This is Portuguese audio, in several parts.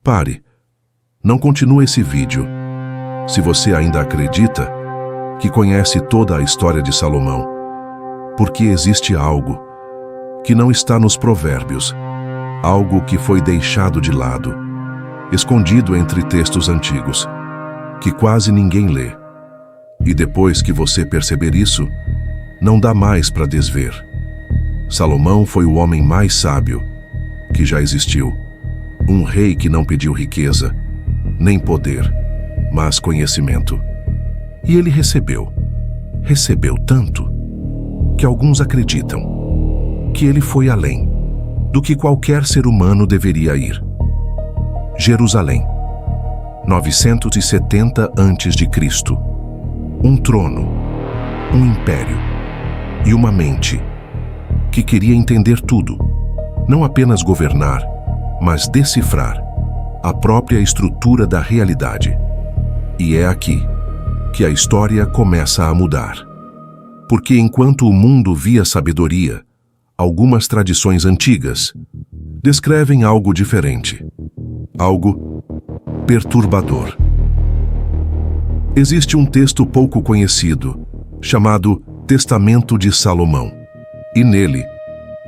Pare. Não continue esse vídeo. Se você ainda acredita que conhece toda a história de Salomão, porque existe algo que não está nos provérbios, algo que foi deixado de lado, escondido entre textos antigos, que quase ninguém lê. E depois que você perceber isso, não dá mais para desver. Salomão foi o homem mais sábio que já existiu. Um rei que não pediu riqueza, nem poder, mas conhecimento. E ele recebeu tanto, que alguns acreditam que ele foi além do que qualquer ser humano deveria ir. Jerusalém, 970 a.C. Um trono, um império e uma mente que queria entender tudo, não apenas governar, mas decifrar a própria estrutura da realidade. E é aqui que a história começa a mudar. Porque enquanto o mundo via sabedoria, algumas tradições antigas descrevem algo diferente, algo perturbador. Existe um texto pouco conhecido, chamado Testamento de Salomão. E nele,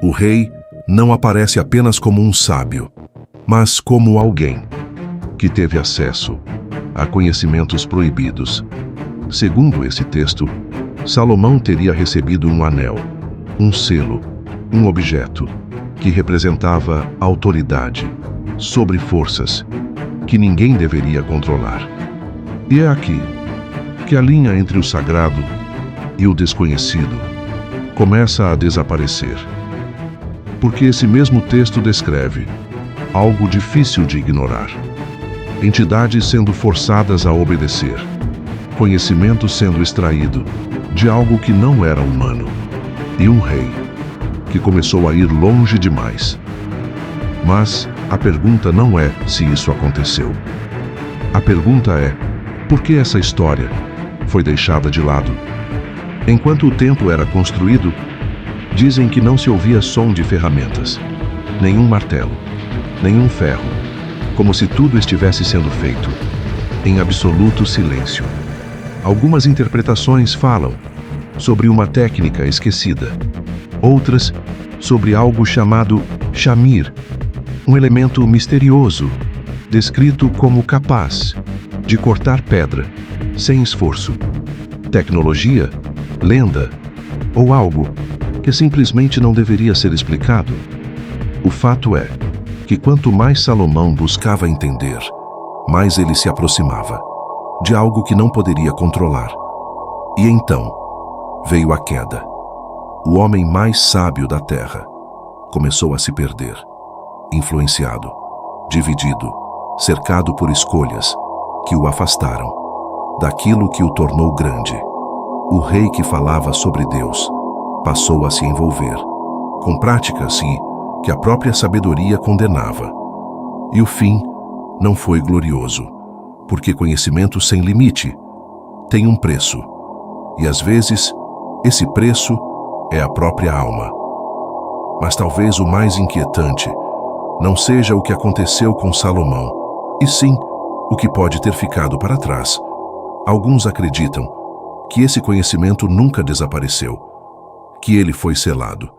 o rei não aparece apenas como um sábio, mas como alguém que teve acesso a conhecimentos proibidos. Segundo esse texto, Salomão teria recebido um anel, um selo, um objeto que representava autoridade sobre forças que ninguém deveria controlar. E é aqui que a linha entre o sagrado e o desconhecido começa a desaparecer. Porque esse mesmo texto descreve algo difícil de ignorar. Entidades sendo forçadas a obedecer. Conhecimento sendo extraído de algo que não era humano. E um rei que começou a ir longe demais. Mas a pergunta não é se isso aconteceu. A pergunta é, por que essa história foi deixada de lado? Enquanto o templo era construído, dizem que não se ouvia som de ferramentas, nenhum martelo, nenhum ferro, como se tudo estivesse sendo feito em absoluto silêncio. Algumas interpretações falam sobre uma técnica esquecida, outras sobre algo chamado chamir, um elemento misterioso, descrito como capaz de cortar pedra sem esforço. Tecnologia, lenda ou algo que simplesmente não deveria ser explicado. O fato é que quanto mais Salomão buscava entender, mais ele se aproximava de algo que não poderia controlar. E então veio a queda. O homem mais sábio da terra começou a se perder, influenciado, dividido, cercado por escolhas que o afastaram daquilo que o tornou grande. O rei que falava sobre Deus passou a se envolver com práticas que a própria sabedoria condenava. E o fim não foi glorioso, porque conhecimento sem limite tem um preço, e às vezes esse preço é a própria alma. Mas talvez o mais inquietante não seja o que aconteceu com Salomão, e sim o que pode ter ficado para trás. Alguns acreditam que esse conhecimento nunca desapareceu, que ele foi selado,